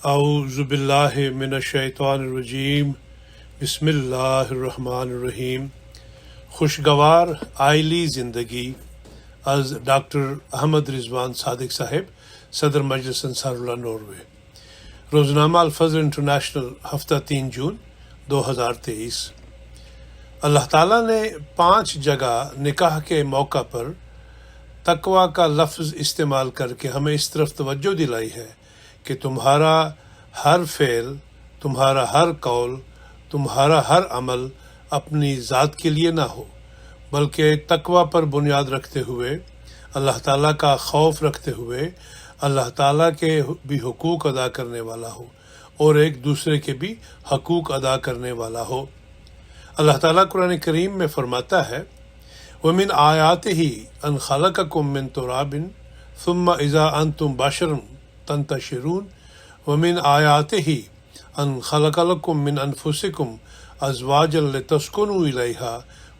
اعوذ باللہ من الشیطان الرجیم بسم اللہ الرحمن الرحیم. خوشگوار آئلی زندگی از ڈاکٹر احمد رضوان صادق صاحب، صدر مجلس انصار اللہ ناروے. روزنامہ الفجر انٹرنیشنل، ہفتہ 3 جون 2023. اللہ تعالیٰ نے 5 جگہ نکاح کے موقع پر تقوی کا لفظ استعمال کر کے ہمیں اس طرف توجہ دلائی ہے کہ تمہارا ہر فعل، تمہارا ہر قول، تمہارا ہر عمل اپنی ذات کے لیے نہ ہو، بلکہ تقوی پر بنیاد رکھتے ہوئے، اللہ تعالیٰ کا خوف رکھتے ہوئے، اللہ تعالیٰ کے بھی حقوق ادا کرنے والا ہو اور ایک دوسرے کے بھی حقوق ادا کرنے والا ہو. اللہ تعالیٰ قرآن کریم میں فرماتا ہے وَمِنْ آیَاتِهِ أَنْ خَلَقَكُم مِّن تُرَابٍ ثُمَّ إِذَا أَنْتُمْ بَشَرٌ تَنْتَشِرُونَ وَمِنْ آیَاتِهِ أَنْ خَلَقَ لَكُم مِّنْ أَنفُسِكُمْ أَزْوَاجًا لِتَسْكُنُوا إِلَيْهَا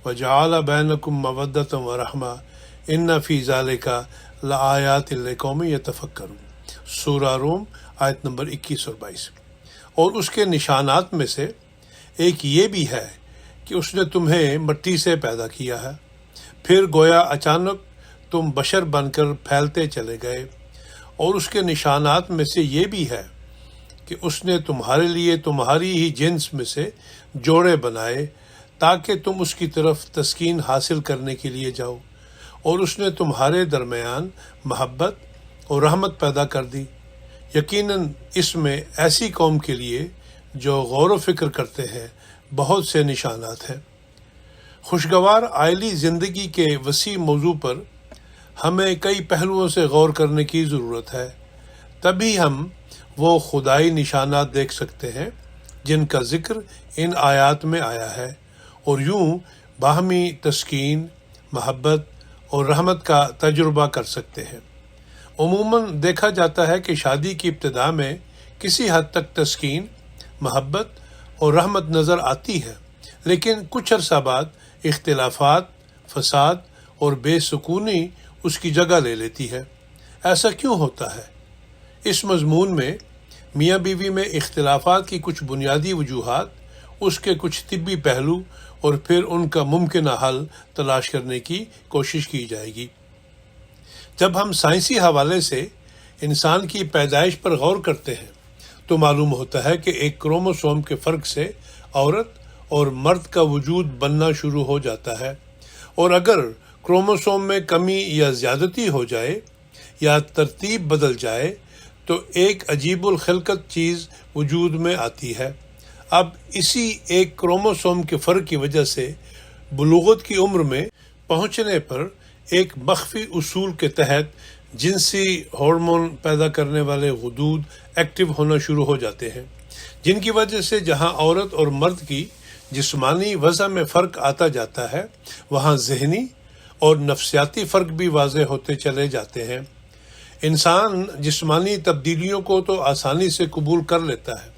وَجَعَلَ بَيْنَكُم مَّوَدَّةً وَرَحْمَةً إِنَّ فِي ذَلِكَ لَآیَاتٍ لِقَوْمٍ يَتَفَکَّرُونَ. سورہ روم آیت نمبر 21 اور 22. اور اس کے نشانات میں سے ایک یہ بھی ہے کہ اس نے تمہیں مٹی سے پیدا کیا ہے، پھر گویا اچانک تم بشر بن کر پھیلتے چلے گئے. اور اس کے نشانات میں سے یہ بھی ہے کہ اس نے تمہارے لیے تمہاری ہی جنس میں سے جوڑے بنائے تاکہ تم اس کی طرف تسکین حاصل کرنے کے لیے جاؤ. اور اس نے تمہارے درمیان محبت اور رحمت پیدا کر دی. یقیناً اس میں ایسی قوم کے لیے جو غور و فکر کرتے ہیں بہت سے نشانات ہیں. خوشگوار آئلی زندگی کے وسیع موضوع پر ہمیں کئی پہلوؤں سے غور کرنے کی ضرورت ہے، تبھی ہم وہ خدائی نشانات دیکھ سکتے ہیں جن کا ذکر ان آیات میں آیا ہے، اور یوں باہمی تسکین، محبت اور رحمت کا تجربہ کر سکتے ہیں. عموماً دیکھا جاتا ہے کہ شادی کی ابتدا میں کسی حد تک تسکین، محبت اور رحمت نظر آتی ہے، لیکن کچھ عرصہ بعد اختلافات، فساد اور بے سکونی اس کی جگہ لے لیتی ہے. ایسا کیوں ہوتا ہے؟ اس مضمون میں میاں بیوی میں اختلافات کی کچھ بنیادی وجوہات، اس کے کچھ طبی پہلو اور پھر ان کا ممکنہ حل تلاش کرنے کی کوشش کی جائے گی. جب ہم سائنسی حوالے سے انسان کی پیدائش پر غور کرتے ہیں تو معلوم ہوتا ہے کہ ایک کروموسوم کے فرق سے عورت اور مرد کا وجود بننا شروع ہو جاتا ہے. اور اگر کروموسوم میں کمی یا زیادتی ہو جائے یا ترتیب بدل جائے تو ایک عجیب الخلقت چیز وجود میں آتی ہے. اب اسی ایک کروموسوم کے فرق کی وجہ سے بلوغت کی عمر میں پہنچنے پر ایک مخفی اصول کے تحت جنسی ہارمون پیدا کرنے والے غدود ایکٹیو ہونا شروع ہو جاتے ہیں، جن کی وجہ سے جہاں عورت اور مرد کی جسمانی وضع میں فرق آتا جاتا ہے، وہاں ذہنی اور نفسیاتی فرق بھی واضح ہوتے چلے جاتے ہیں. انسان جسمانی تبدیلیوں کو تو آسانی سے قبول کر لیتا ہے،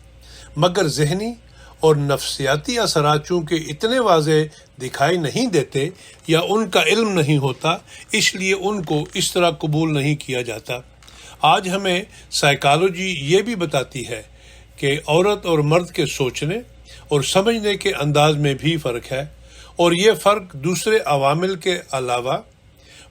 مگر ذہنی اور نفسیاتی اثرات چونکہ اتنے واضح دکھائی نہیں دیتے یا ان کا علم نہیں ہوتا، اس لیے ان کو اس طرح قبول نہیں کیا جاتا. آج ہمیں سائیکالوجی یہ بھی بتاتی ہے کہ عورت اور مرد کے سوچنے اور سمجھنے کے انداز میں بھی فرق ہے، اور یہ فرق دوسرے عوامل کے علاوہ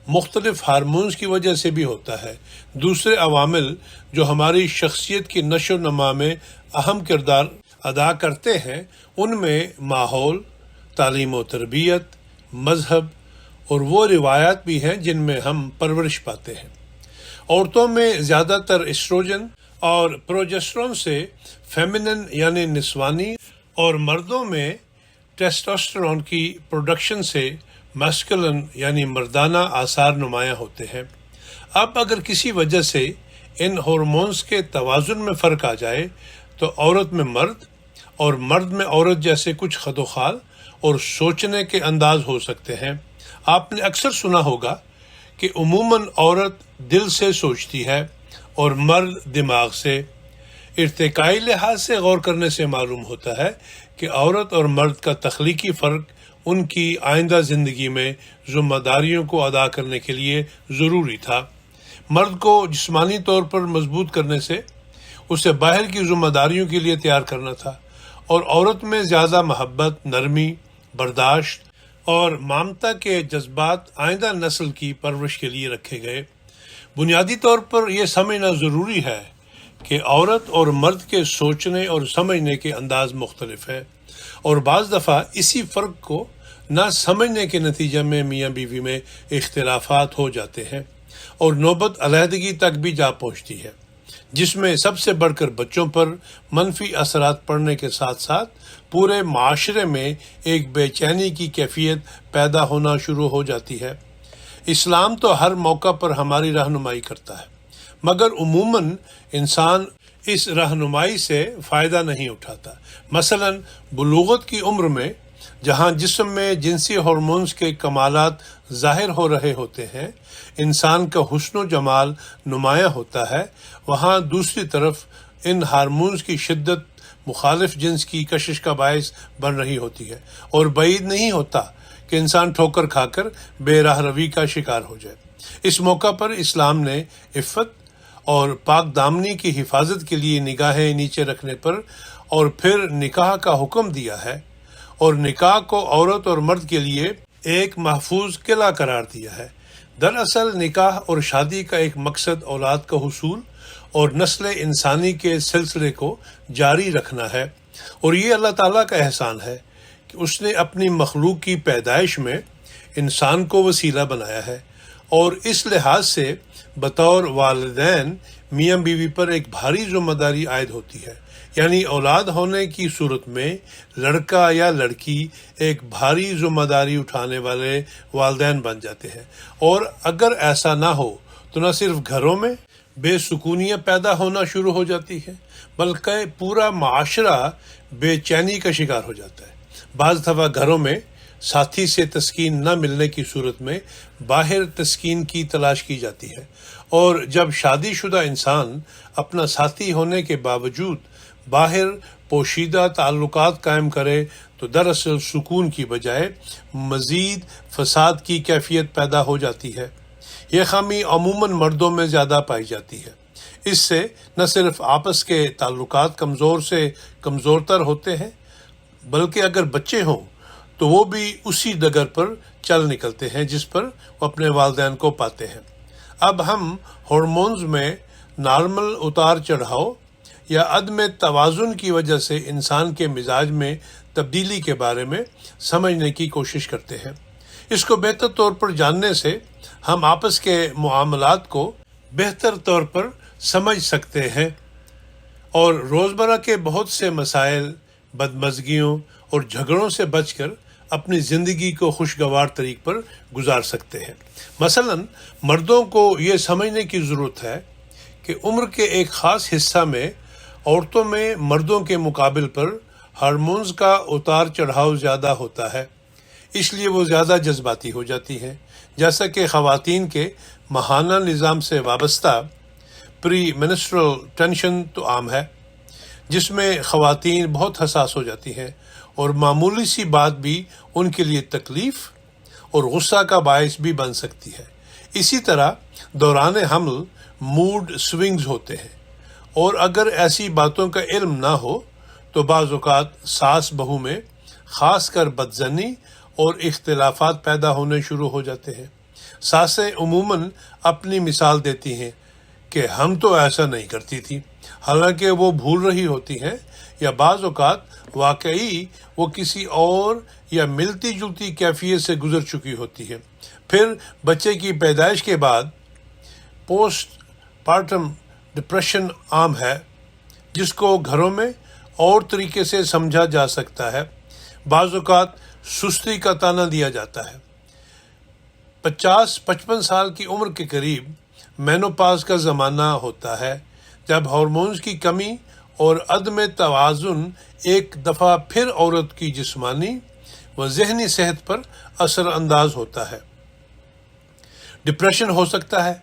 مختلف ہارمونز کی وجہ سے بھی ہوتا ہے. دوسرے عوامل جو ہماری شخصیت کی نشو و نما میں اہم کردار ادا کرتے ہیں، ان میں ماحول، تعلیم و تربیت، مذہب اور وہ روایات بھی ہیں جن میں ہم پرورش پاتے ہیں. عورتوں میں زیادہ تر ایسٹروجن اور پروجسٹرون سے فیمینن یعنی نسوانی، اور مردوں میں ٹیسٹوسٹرون کی پروڈکشن سے میسکولن یعنی مردانہ آثار نمایاں ہوتے ہیں. اب اگر کسی وجہ سے ان ہارمونز کے توازن میں فرق آ جائے تو عورت میں مرد اور مرد میں عورت جیسے کچھ خد و خال اور سوچنے کے انداز ہو سکتے ہیں. آپ نے اکثر سنا ہوگا کہ عموماً عورت دل سے سوچتی ہے اور مرد دماغ سے. ارتقائی لحاظ سے غور کرنے سے معلوم ہوتا ہے کہ عورت اور مرد کا تخلیقی فرق ان کی آئندہ زندگی میں ذمہ داریوں کو ادا کرنے کے لیے ضروری تھا. مرد کو جسمانی طور پر مضبوط کرنے سے اسے باہر کی ذمہ داریوں کے لیے تیار کرنا تھا، اور عورت میں زیادہ محبت، نرمی، برداشت اور ممتا کے جذبات آئندہ نسل کی پرورش کے لیے رکھے گئے۔ بنیادی طور پر یہ سمجھنا ضروری ہے کہ عورت اور مرد کے سوچنے اور سمجھنے کے انداز مختلف ہیں، اور بعض دفعہ اسی فرق کو نہ سمجھنے کے نتیجے میں میاں بیوی میں اختلافات ہو جاتے ہیں، اور نوبت علیحدگی تک بھی جا پہنچتی ہے، جس میں سب سے بڑھ کر بچوں پر منفی اثرات پڑنے کے ساتھ ساتھ پورے معاشرے میں ایک بے چینی کی کیفیت پیدا ہونا شروع ہو جاتی ہے۔ اسلام تو ہر موقع پر ہماری رہنمائی کرتا ہے، مگر عموماً انسان اس رہنمائی سے فائدہ نہیں اٹھاتا۔ مثلا بلوغت کی عمر میں جہاں جسم میں جنسی ہارمونز کے کمالات ظاہر ہو رہے ہوتے ہیں، انسان کا حسن و جمال نمایاں ہوتا ہے، وہاں دوسری طرف ان ہارمونز کی شدت مخالف جنس کی کشش کا باعث بن رہی ہوتی ہے، اور بعید نہیں ہوتا کہ انسان ٹھوکر کھا کر بے راہ روی کا شکار ہو جائے۔ اس موقع پر اسلام نے عفت اور پاک دامنی کی حفاظت کے لیے نگاہیں نیچے رکھنے پر اور پھر نکاح کا حکم دیا ہے، اور نکاح کو عورت اور مرد کے لیے ایک محفوظ قلعہ قرار دیا ہے۔ دراصل نکاح اور شادی کا ایک مقصد اولاد کا حصول اور نسل انسانی کے سلسلے کو جاری رکھنا ہے، اور یہ اللہ تعالیٰ کا احسان ہے کہ اس نے اپنی مخلوق کی پیدائش میں انسان کو وسیلہ بنایا ہے، اور اس لحاظ سے بطور والدین میاں بیوی پر ایک بھاری ذمہ داری عائد ہوتی ہے، یعنی اولاد ہونے کی صورت میں لڑکا یا لڑکی ایک بھاری ذمہ داری اٹھانے والے والدین بن جاتے ہیں، اور اگر ایسا نہ ہو تو نہ صرف گھروں میں بے سکونیاں پیدا ہونا شروع ہو جاتی ہے، بلکہ پورا معاشرہ بے چینی کا شکار ہو جاتا ہے۔ بعض دفعہ گھروں میں ساتھی سے تسکین نہ ملنے کی صورت میں باہر تسکین کی تلاش کی جاتی ہے، اور جب شادی شدہ انسان اپنا ساتھی ہونے کے باوجود باہر پوشیدہ تعلقات قائم کرے تو دراصل سکون کی بجائے مزید فساد کی کیفیت پیدا ہو جاتی ہے۔ یہ خامی عموماً مردوں میں زیادہ پائی جاتی ہے۔ اس سے نہ صرف آپس کے تعلقات کمزور سے کمزور تر ہوتے ہیں، بلکہ اگر بچے ہوں تو وہ بھی اسی ڈگر پر چل نکلتے ہیں جس پر وہ اپنے والدین کو پاتے ہیں۔ اب ہم ہارمونز میں نارمل اتار چڑھاؤ یا عدم توازن کی وجہ سے انسان کے مزاج میں تبدیلی کے بارے میں سمجھنے کی کوشش کرتے ہیں۔ اس کو بہتر طور پر جاننے سے ہم آپس کے معاملات کو بہتر طور پر سمجھ سکتے ہیں، اور روزمرہ کے بہت سے مسائل، بدمزگیوں اور جھگڑوں سے بچ کر اپنی زندگی کو خوشگوار طریق پر گزار سکتے ہیں۔ مثلا مردوں کو یہ سمجھنے کی ضرورت ہے کہ عمر کے ایک خاص حصہ میں عورتوں میں مردوں کے مقابل پر ہارمونز کا اتار چڑھاؤ زیادہ ہوتا ہے، اس لیے وہ زیادہ جذباتی ہو جاتی ہیں، جیسا کہ خواتین کے ماہانہ نظام سے وابستہ پری منسٹرل ٹینشن تو عام ہے، جس میں خواتین بہت حساس ہو جاتی ہیں، اور معمولی سی بات بھی ان کے لیے تکلیف اور غصہ کا باعث بھی بن سکتی ہے۔ اسی طرح دوران حمل موڈ سوئنگز ہوتے ہیں، اور اگر ایسی باتوں کا علم نہ ہو تو بعض اوقات ساس بہو میں خاص کر بدظنی اور اختلافات پیدا ہونے شروع ہو جاتے ہیں۔ ساسیں عموماً اپنی مثال دیتی ہیں کہ ہم تو ایسا نہیں کرتی تھی، حالانکہ وہ بھول رہی ہوتی ہیں، یا بعض اوقات واقعی وہ کسی اور یا ملتی جلتی کیفیت سے گزر چکی ہوتی ہے۔ پھر بچے کی پیدائش کے بعد پوسٹ پارٹم ڈپریشن عام ہے، جس کو گھروں میں اور طریقے سے سمجھا جا سکتا ہے۔ بعض اوقات سستی کا تانا دیا جاتا ہے۔ 50-55 سال کی عمر کے قریب مینوپاز کا زمانہ ہوتا ہے، جب ہارمونز کی کمی اور عدم توازن ایک دفعہ پھر عورت کی جسمانی و ذہنی صحت پر اثر انداز ہوتا ہے۔ ڈپریشن ہو سکتا ہے،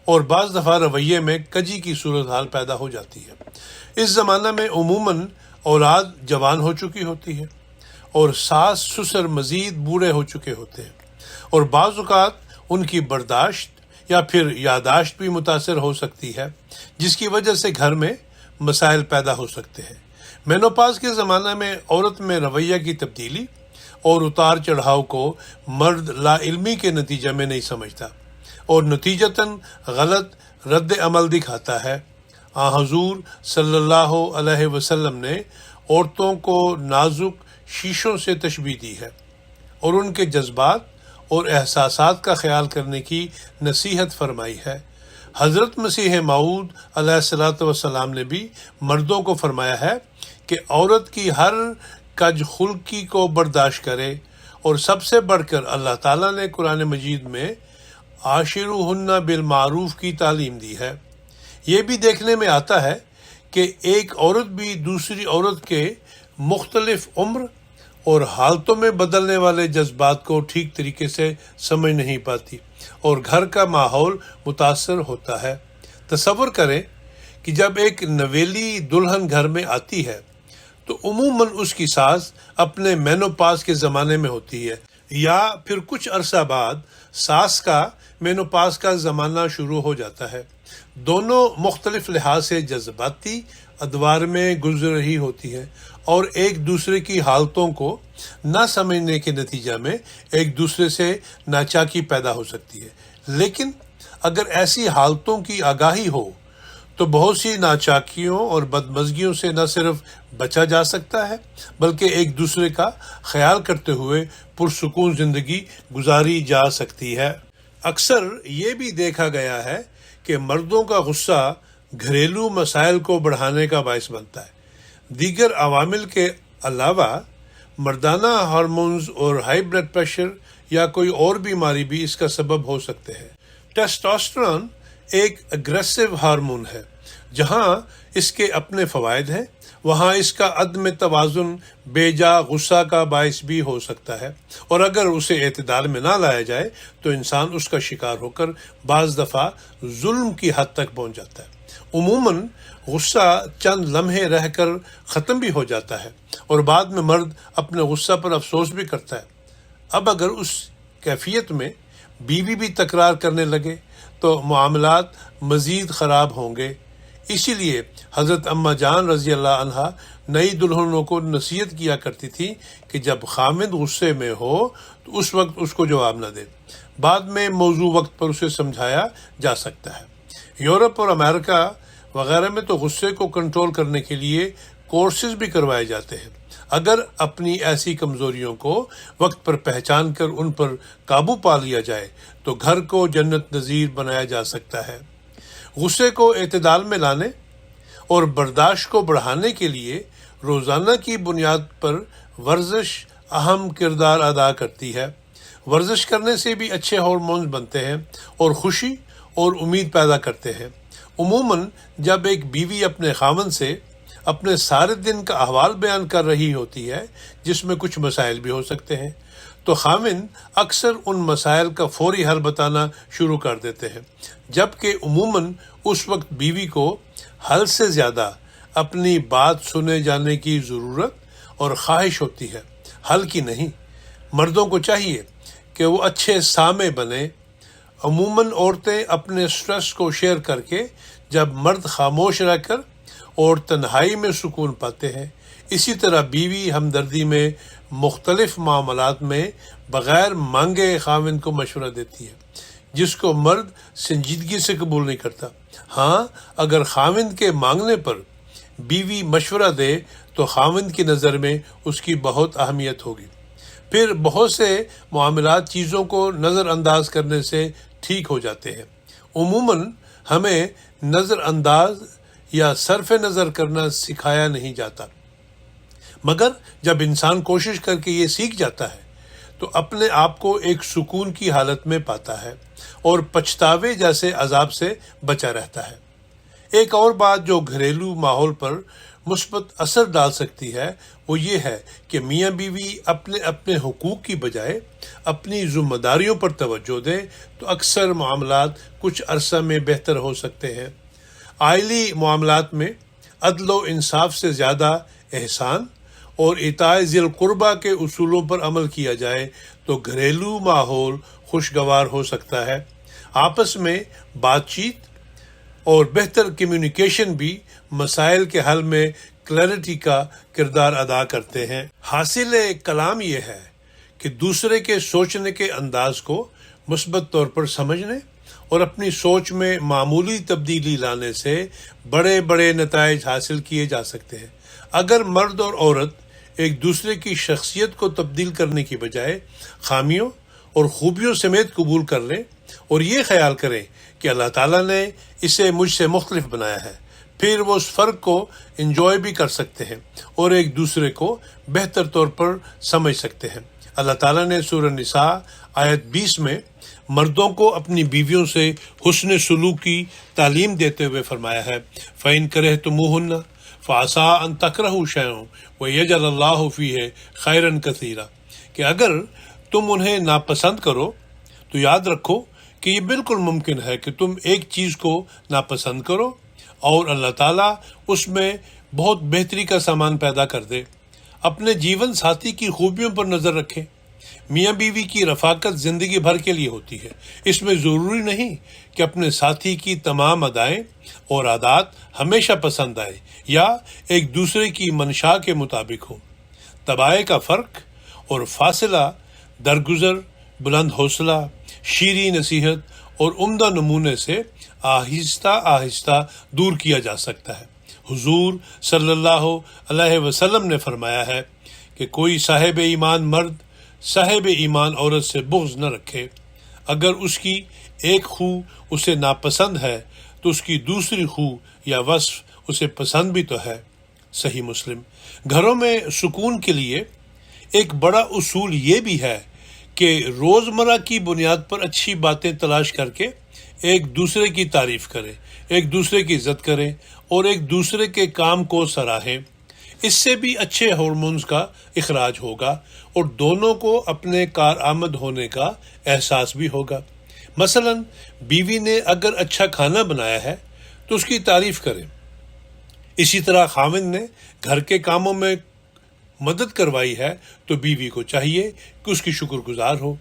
اور بعض دفعہ رویے میں کجی کی صورتحال پیدا ہو جاتی ہے۔ اس زمانہ میں عموماً اولاد جوان ہو چکی ہوتی ہے، اور ساس سسر مزید بوڑھے ہو چکے ہوتے ہیں، اور بعض اوقات ان کی برداشت یا پھر یادداشت بھی متاثر ہو سکتی ہے، جس کی وجہ سے گھر میں مسائل پیدا ہو سکتے ہیں۔ مینوپاز کے زمانہ میں عورت میں رویہ کی تبدیلی اور اتار چڑھاؤ کو مرد لا علمی کے نتیجے میں نہیں سمجھتا اور نتیجتاً غلط رد عمل دکھاتا ہے۔ حضور صلی اللہ علیہ وسلم نے عورتوں کو نازک شیشوں سے تشبیہ دی ہے اور ان کے جذبات اور احساسات کا خیال کرنے کی نصیحت فرمائی ہے۔ حضرت مسیح موعود علیہ الصلوۃ والسلام نے بھی مردوں کو فرمایا ہے کہ عورت کی ہر کج خلقی کو برداشت کرے، اور سب سے بڑھ کر اللہ تعالیٰ نے قرآن مجید میں عاشروہن بالمعروف کی تعلیم دی ہے۔ یہ بھی دیکھنے میں آتا ہے کہ ایک عورت بھی دوسری عورت کے مختلف عمر اور حالتوں میں بدلنے والے جذبات کو ٹھیک طریقے سے سمجھ نہیں پاتی اور گھر کا ماحول متاثر ہوتا ہے۔ تصور کریں کہ جب ایک نویلی دلہن گھر میں آتی ہے تو عموماً اس کی ساس اپنے مینوپاز کے زمانے میں ہوتی ہے، یا پھر کچھ عرصہ بعد ساس کا مینوپاز کا زمانہ شروع ہو جاتا ہے۔ دونوں مختلف لحاظ سے جذباتی ادوار میں گزر رہی ہوتی ہے اور ایک دوسرے کی حالتوں کو نہ سمجھنے کے نتیجہ میں ایک دوسرے سے ناچاکی پیدا ہو سکتی ہے۔ لیکن اگر ایسی حالتوں کی آگاہی ہو تو بہت سی ناچاکیوں اور بدمزگیوں سے نہ صرف بچا جا سکتا ہے بلکہ ایک دوسرے کا خیال کرتے ہوئے پرسکون زندگی گزاری جا سکتی ہے۔ اکثر یہ بھی دیکھا گیا ہے کہ مردوں کا غصہ گھریلو مسائل کو بڑھانے کا باعث بنتا ہے۔ دیگر عوامل کے علاوہ مردانہ ہارمونز اور ہائی بلڈ پریشر یا کوئی اور بیماری بھی اس کا سبب ہو سکتے ہیں۔ ٹیسٹوسٹرون ایک اگریسو ہارمون ہے۔ جہاں اس کے اپنے فوائد ہیں وہاں اس کا عدم توازن بے جا غصہ کا باعث بھی ہو سکتا ہے، اور اگر اسے اعتدال میں نہ لایا جائے تو انسان اس کا شکار ہو کر بعض دفعہ ظلم کی حد تک پہنچ جاتا ہے۔ عموماً غصہ چند لمحے رہ کر ختم بھی ہو جاتا ہے اور بعد میں مرد اپنے غصہ پر افسوس بھی کرتا ہے۔ اب اگر اس کیفیت میں بیوی بھی تکرار کرنے لگے تو معاملات مزید خراب ہوں گے۔ اسی لیے حضرت اماں جان رضی اللہ عنہا نئی دلہنوں کو نصیحت کیا کرتی تھی کہ جب خامند غصے میں ہو تو اس وقت اس کو جواب نہ دے، بعد میں موضوع وقت پر اسے سمجھایا جا سکتا ہے۔ یورپ اور امریکہ وغیرہ میں تو غصے کو کنٹرول کرنے کے لیے کورسز بھی کروائے جاتے ہیں۔ اگر اپنی ایسی کمزوریوں کو وقت پر پہچان کر ان پر قابو پا لیا جائے تو گھر کو جنت نظیر بنایا جا سکتا ہے۔ غصے کو اعتدال میں لانے اور برداشت کو بڑھانے کے لیے روزانہ کی بنیاد پر ورزش اہم کردار ادا کرتی ہے۔ ورزش کرنے سے بھی اچھے ہارمونز بنتے ہیں اور خوشی اور امید پیدا کرتے ہیں۔ عموماً جب ایک بیوی اپنے خاوند سے اپنے سارے دن کا احوال بیان کر رہی ہوتی ہے، جس میں کچھ مسائل بھی ہو سکتے ہیں، تو خاوند اکثر ان مسائل کا فوری حل بتانا شروع کر دیتے ہیں، جبکہ عموماً اس وقت بیوی کو حل سے زیادہ اپنی بات سنے جانے کی ضرورت اور خواہش ہوتی ہے، حل کی نہیں۔ مردوں کو چاہیے کہ وہ اچھے سامع بنیں۔ عموماً عورتیں اپنے سٹریس کو شیئر کر کے جب مرد خاموش رہ کر اور تنہائی میں سکون پاتے ہیں، اسی طرح بیوی ہمدردی میں مختلف معاملات میں بغیر مانگے خاوند کو مشورہ دیتی ہے، جس کو مرد سنجیدگی سے قبول نہیں کرتا۔ ہاں، اگر خاوند کے مانگنے پر بیوی مشورہ دے تو خاوند کی نظر میں اس کی بہت اہمیت ہوگی۔ پھر بہت سے معاملات چیزوں کو نظر انداز کرنے سے ٹھیک ہو جاتے ہیں۔ عموماً ہمیں نظر انداز یا صرف نظر کرنا سکھایا نہیں جاتا، مگر جب انسان کوشش کر کے یہ سیکھ جاتا ہے تو اپنے آپ کو ایک سکون کی حالت میں پاتا ہے اور پچھتاوے جیسے عذاب سے بچا رہتا ہے۔ ایک اور بات جو گھریلو ماحول پر مثبت اثر ڈال سکتی ہے وہ یہ ہے کہ میاں بیوی اپنے اپنے حقوق کی بجائے اپنی ذمہ داریوں پر توجہ دیں تو اکثر معاملات کچھ عرصہ میں بہتر ہو سکتے ہیں۔ عائلی معاملات میں عدل و انصاف سے زیادہ احسان اور اطاعت ذی القربیٰ کے اصولوں پر عمل کیا جائے تو گھریلو ماحول خوشگوار ہو سکتا ہے۔ آپس میں بات چیت، اور بہتر کمیونیکیشن بھی مسائل کے حل میں کلیئرٹی کا کردار ادا کرتے ہیں۔ حاصل کلام یہ ہے کہ دوسرے کے سوچنے کے انداز کو مثبت طور پر سمجھنے اور اپنی سوچ میں معمولی تبدیلی لانے سے بڑے بڑے نتائج حاصل کیے جا سکتے ہیں۔ اگر مرد اور عورت ایک دوسرے کی شخصیت کو تبدیل کرنے کی بجائے خامیوں اور خوبیوں سمیت قبول کر لیں اور یہ خیال کریں کہ اللہ تعالیٰ نے اسے مجھ سے مختلف بنایا ہے، پھر وہ اس فرق کو انجوائے بھی کر سکتے ہیں اور ایک دوسرے کو بہتر طور پر سمجھ سکتے ہیں۔ اللہ تعالیٰ نے سورہ نساء آیت 20 میں مردوں کو اپنی بیویوں سے حسن سلوک کی تعلیم دیتے ہوئے فرمایا ہے، فَإِن كَرِهْتُمُوهُنَّ فَعَسَىٰ أَن تَكْرَهُوا شَيْئًا وَيَجْعَلَ اللَّهُ فِيهِ خَيْرًا كَثِيرًا، کہ اگر تم انہیں ناپسند کرو تو یاد رکھو کہ یہ بالکل ممکن ہے کہ تم ایک چیز کو ناپسند کرو اور اللہ تعالیٰ اس میں بہت بہتری کا سامان پیدا کر دے۔ اپنے جیون ساتھی کی خوبیوں پر نظر رکھیں۔ میاں بیوی کی رفاقت زندگی بھر کے لیے ہوتی ہے، اس میں ضروری نہیں کہ اپنے ساتھی کی تمام ادائیں اور عادات ہمیشہ پسند آئے یا ایک دوسرے کی منشا کے مطابق ہوں۔ طبائع کا فرق اور فاصلہ درگزر، بلند حوصلہ، شیریں نصیحت اور عمدہ نمونے سے آہستہ آہستہ دور کیا جا سکتا ہے۔ حضور صلی اللہ علیہ وسلم نے فرمایا ہے کہ کوئی صاحب ایمان مرد صاحب ایمان عورت سے بغض نہ رکھے، اگر اس کی ایک خو اسے ناپسند ہے تو اس کی دوسری خو یا وصف اسے پسند بھی تو ہے۔ صحیح مسلم۔ گھروں میں سکون کے لیے ایک بڑا اصول یہ بھی ہے کہ روزمرہ کی بنیاد پر اچھی باتیں تلاش کر کے ایک دوسرے کی تعریف کریں، ایک دوسرے کی عزت کریں اور ایک دوسرے کے کام کو سراہیں۔ اس سے بھی اچھے ہارمونز کا اخراج ہوگا اور دونوں کو اپنے کارآمد ہونے کا احساس بھی ہوگا۔ مثلا بیوی نے اگر اچھا کھانا بنایا ہے تو اس کی تعریف کریں، اسی طرح خاوند نے گھر کے کاموں میں مدد کروائی ہے تو بیوی کو چاہیے کہ اس کی شکر گزار ہو۔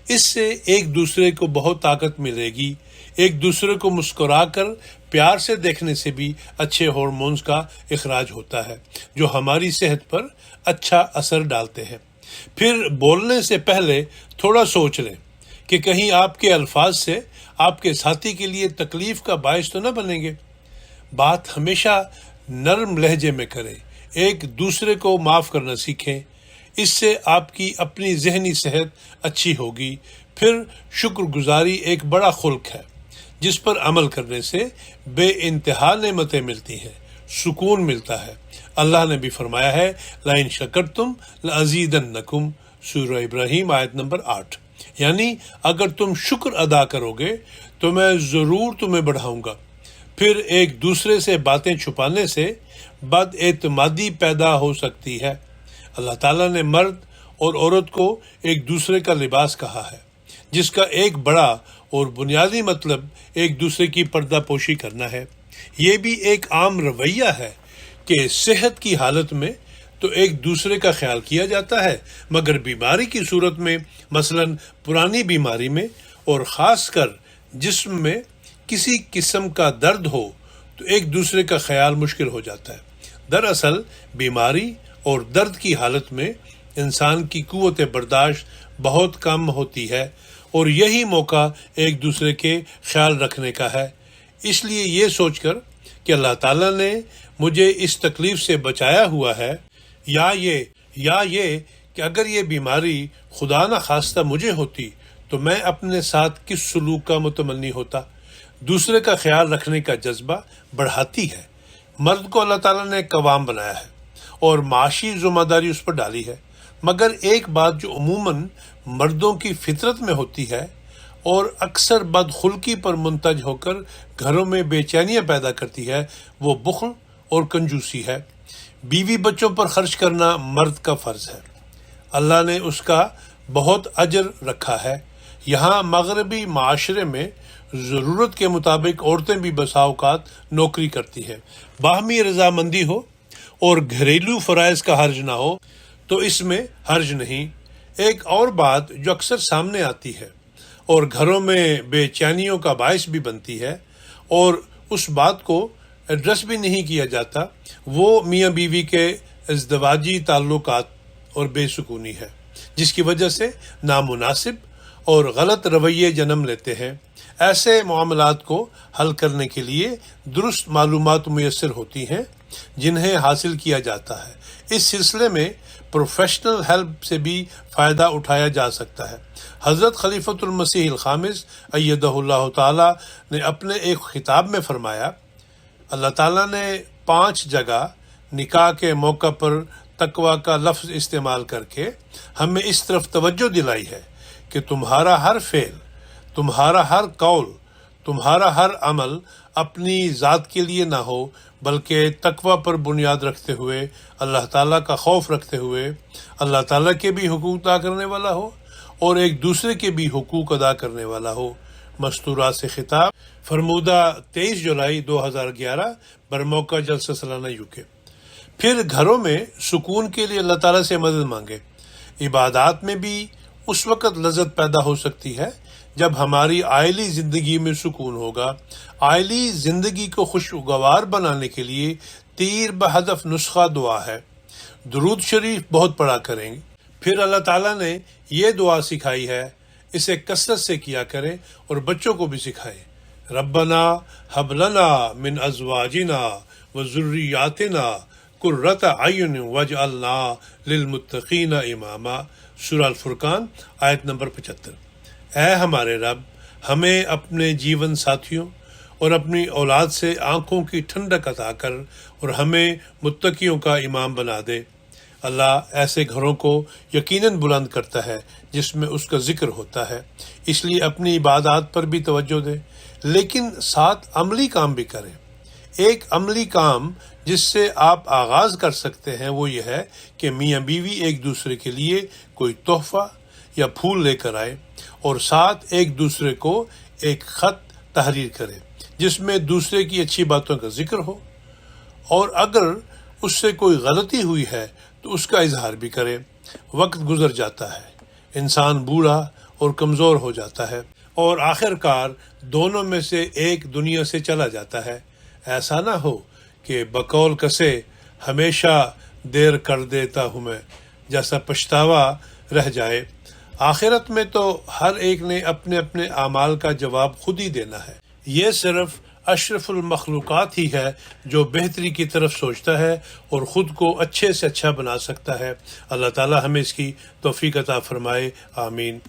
اس سے ایک دوسرے کو بہت طاقت ملے گی۔ ایک دوسرے کو مسکرا کر پیار سے دیکھنے سے بھی اچھے ہارمونز کا اخراج ہوتا ہے جو ہماری صحت پر اچھا اثر ڈالتے ہیں۔ پھر بولنے سے پہلے تھوڑا سوچ لیں کہ کہیں آپ کے الفاظ سے آپ کے ساتھی کے لیے تکلیف کا باعث تو نہ بنیں گے۔ بات ہمیشہ نرم لہجے میں کریں، ایک دوسرے کو معاف کرنا سیکھیں، اس سے آپ کی اپنی ذہنی صحت اچھی ہوگی۔ پھر شکر گزاری ایک بڑا خلق ہے جس پر عمل کرنے سے بے انتہا نعمتیں ملتی ہیں، سکون ملتا ہے۔ اللہ نے بھی فرمایا ہے لَإِن شَكَرْتُمْ لَأَزِيدَنَّكُمْ، سورہ ابراہیم آیت نمبر 8، یعنی اگر تم شکر ادا کرو گے تو میں ضرور تمہیں بڑھاؤں گا۔ پھر ایک دوسرے سے باتیں چھپانے سے بد اعتمادی پیدا ہو سکتی ہے۔ اللہ تعالیٰ نے مرد اور عورت کو ایک دوسرے کا لباس کہا ہے، جس کا ایک بڑا اور بنیادی مطلب ایک دوسرے کی پردہ پوشی کرنا ہے۔ یہ بھی ایک عام رویہ ہے کہ صحت کی حالت میں تو ایک دوسرے کا خیال کیا جاتا ہے، مگر بیماری کی صورت میں، مثلا پرانی بیماری میں اور خاص کر جسم میں کسی قسم کا درد ہو تو ایک دوسرے کا خیال مشکل ہو جاتا ہے۔ دراصل بیماری اور درد کی حالت میں انسان کی قوت برداشت بہت کم ہوتی ہے اور یہی موقع ایک دوسرے کے خیال رکھنے کا ہے۔ اس لیے یہ سوچ کر کہ اللہ تعالیٰ نے مجھے اس تکلیف سے بچایا ہوا ہے، یا یہ کہ اگر یہ بیماری خدا نہ خواستہ مجھے ہوتی تو میں اپنے ساتھ کس سلوک کا متمنی ہوتا، دوسرے کا خیال رکھنے کا جذبہ بڑھاتی ہے۔ مرد کو اللہ تعالیٰ نے قوام بنایا ہے اور معاشی ذمہ داری اس پر ڈالی ہے، مگر ایک بات جو عموماً مردوں کی فطرت میں ہوتی ہے اور اکثر بدخلقی پر منتج ہو کر گھروں میں بے چینیاں پیدا کرتی ہے، وہ بخل اور کنجوسی ہے۔ بیوی بچوں پر خرچ کرنا مرد کا فرض ہے، اللہ نے اس کا بہت اجر رکھا ہے۔ یہاں مغربی معاشرے میں ضرورت کے مطابق عورتیں بھی بسا اوقات نوکری کرتی ہیں۔ باہمی رضامندی ہو اور گھریلو فرائض کا حرج نہ ہو تو اس میں حرج نہیں۔ ایک اور بات جو اکثر سامنے آتی ہے اور گھروں میں بے چینیوں کا باعث بھی بنتی ہے اور اس بات کو ایڈریس بھی نہیں کیا جاتا، وہ میاں بیوی کے ازدواجی تعلقات اور بے سکونی ہے، جس کی وجہ سے نامناسب اور غلط رویے جنم لیتے ہیں۔ ایسے معاملات کو حل کرنے کے لیے درست معلومات میسر ہوتی ہیں جنہیں حاصل کیا جاتا ہے۔ اس سلسلے میں پروفیشنل ہیلپ سے بھی فائدہ اٹھایا جا سکتا ہے۔ حضرت خلیفۃ المسیح الخامس ایدہ اللہ تعالی نے اپنے ایک خطاب میں فرمایا، اللہ تعالیٰ نے 5 جگہ نکاح کے موقع پر تقوی کا لفظ استعمال کر کے ہمیں اس طرف توجہ دلائی ہے کہ تمہارا ہر فعل، تمہارا ہر قول، تمہارا ہر عمل اپنی ذات کے لیے نہ ہو، بلکہ تقوی پر بنیاد رکھتے ہوئے، اللہ تعالیٰ کا خوف رکھتے ہوئے، اللہ تعالیٰ کے بھی حقوق ادا کرنے والا ہو اور ایک دوسرے کے بھی حقوق ادا کرنے والا ہو۔ مستورات سے خطاب، فرمودہ 23 جولائی 2011 برموقع جلسہ سالانہ UK۔ پھر گھروں میں سکون کے لیے اللہ تعالیٰ سے مدد مانگے۔ عبادات میں بھی اس وقت لذت پیدا ہو سکتی ہے جب ہماری عائلی زندگی میں سکون ہوگا۔ عائلی زندگی کو خوشگوار بنانے کے لیے تیر بہدف نسخہ دعا ہے۔ درود شریف بہت پڑھا کریں۔ پھر اللہ تعالیٰ نے یہ دعا سکھائی ہے، اسے کثرت سے کیا کریں اور بچوں کو بھی سکھائیں۔ ربنا ہب لنا من ازواجنا وذریاتنا قرۃ اعین واجعلنا للمتقین اماما، سورہ الفرقان آیت نمبر 75۔ اے ہمارے رب، ہمیں اپنے جیون ساتھیوں اور اپنی اولاد سے آنکھوں کی ٹھنڈک عطا کر اور ہمیں متقیوں کا امام بنا دے۔ اللہ ایسے گھروں کو یقیناً بلند کرتا ہے جس میں اس کا ذکر ہوتا ہے، اس لیے اپنی عبادات پر بھی توجہ دیں، لیکن ساتھ عملی کام بھی کریں۔ ایک عملی کام جس سے آپ آغاز کر سکتے ہیں وہ یہ ہے کہ میاں بیوی ایک دوسرے کے لیے کوئی تحفہ یا پھول لے کر آئے اور ساتھ ایک دوسرے کو ایک خط تحریر کرے جس میں دوسرے کی اچھی باتوں کا ذکر ہو، اور اگر اس سے کوئی غلطی ہوئی ہے تو اس کا اظہار بھی کرے۔ وقت گزر جاتا ہے، انسان بوڑھا اور کمزور ہو جاتا ہے اور آخر کار دونوں میں سے ایک دنیا سے چلا جاتا ہے۔ ایسا نہ ہو کہ بقول کسے ہمیشہ دیر کر دیتا ہوں میں جیسا پچھتاوا رہ جائے۔ آخرت میں تو ہر ایک نے اپنے اپنے اعمال کا جواب خود ہی دینا ہے۔ یہ صرف اشرف المخلوقات ہی ہے جو بہتری کی طرف سوچتا ہے اور خود کو اچھے سے اچھا بنا سکتا ہے۔ اللہ تعالی ہمیں اس کی توفیق عطا فرمائے، آمین۔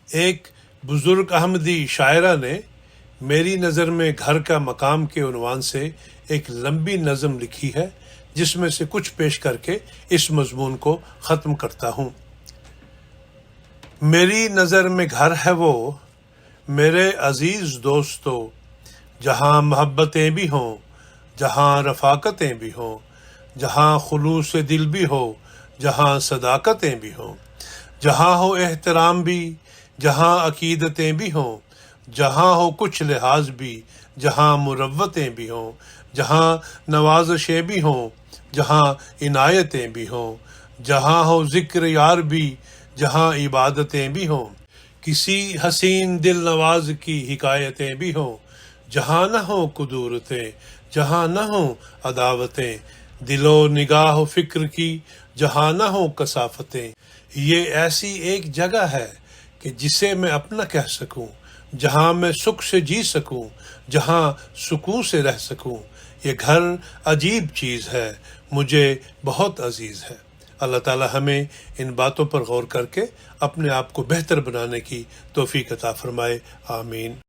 ایک بزرگ احمدی شاعرہ نے میری نظر میں گھر کا مقام کے عنوان سے ایک لمبی نظم لکھی ہے جس میں سے کچھ پیش کر کے اس مضمون کو ختم کرتا ہوں۔ میری نظر میں گھر ہے وہ میرے عزیز دوستو، جہاں محبتیں بھی ہوں، جہاں رفاقتیں بھی ہوں، جہاں خلوص دل بھی ہو، جہاں صداقتیں بھی ہوں، جہاں ہو احترام بھی، جہاں عقیدتیں بھی ہوں، جہاں ہو کچھ لحاظ بھی، جہاں مروتیں بھی ہوں، جہاں نوازشیں بھی ہوں، جہاں عنایتیں بھی ہوں، جہاں ہو ذکر یار بھی، جہاں عبادتیں بھی ہوں، کسی حسین دل نواز کی حکایتیں بھی ہوں، جہاں نہ ہوں کدورتیں، جہاں نہ ہوں عداوتیں، دل و نگاہ و فکر کی جہاں نہ ہوں کثافتیں۔ یہ ایسی ایک جگہ ہے کہ جسے میں اپنا کہہ سکوں، جہاں میں سکھ سے جی سکوں، جہاں سکون سے رہ سکوں۔ یہ گھر عجیب چیز ہے، مجھے بہت عزیز ہے۔ اللہ تعالی ہمیں ان باتوں پر غور کر کے اپنے آپ کو بہتر بنانے کی توفیق عطا فرمائے، آمین۔